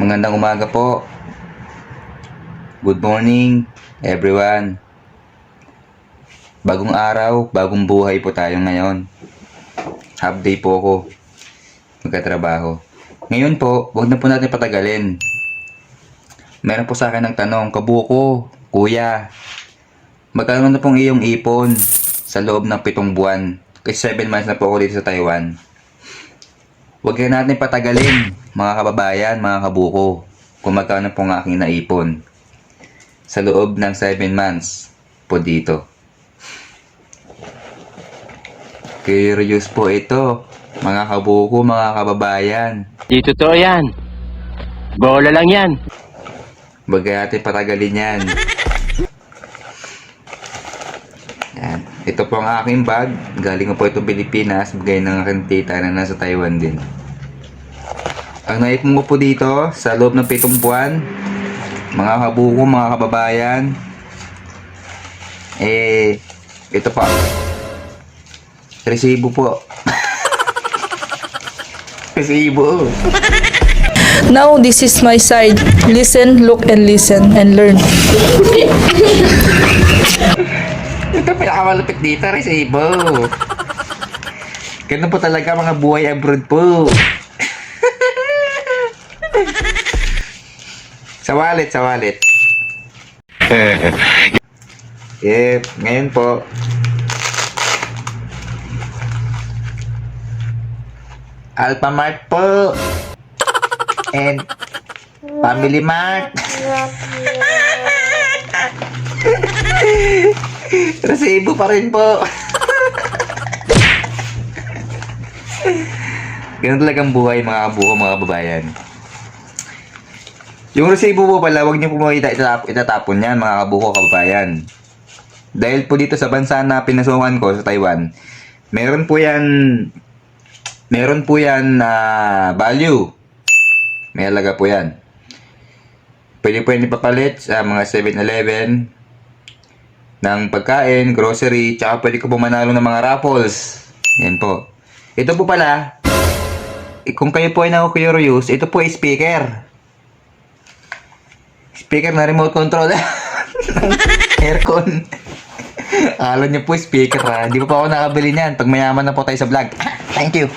Magandang umaga po. Good morning, everyone. Bagong araw, bagong buhay po tayo ngayon. Half day po ako magkatrabaho. Ngayon po, huwag na po natin patagalin. Meron po sa akin ng tanong, kabuko, kuya, magkano na pong iyong ipon sa loob ng 7 buwan? Kasi 7 months na po ako dito sa Taiwan. Huwag na natin patagalin, mga kababayan, mga kabuko, kung magkano pong aking naipon sa loob ng 7 months po dito. Curious po ito, mga kabuko, mga kababayan. Di totoo yan. Bola lang yan. Huwag na natin patagalin yan. Yan. Ito po ang aking bag. Galing ko po ito Pilipinas. Bigay ng aking tita na nasa Taiwan din. Ang naipon ko po dito sa loob ng 7 buwan, mga kabuko, mga kababayan, ito pa. Resibo po. Resibo. Now this is my side. Listen, look, and listen, and learn. Ito pinakamalapit dito, resibo. Ganun po talaga mga buhay abroad po. Sa wallet. Ngayon po. Alphamart po. And Family Mart. Resibo pa rin po. Ganun talagang buhay mga kabuko, mga kababayan. Yung resibo po pala, huwag niyo po itatapon yan, mga kabuko, kababayan. Dahil po dito sa bansa na pinasukan ko sa Taiwan, meron po yan value. May halaga po yan. Pwede po yan ipapalit sa mga 7-Eleven ng pagkain, grocery, tsaka pwede ko po manalo ng mga raffles. Yan po. Ito po pala, kung kayo po ay na-curious, ito po ay speaker. Speaker na remote control. Aircon. Akala niyo po speaker ha. Hindi pa ako nakabili niyan. Pag mayaman na po tayo sa vlog. Thank you.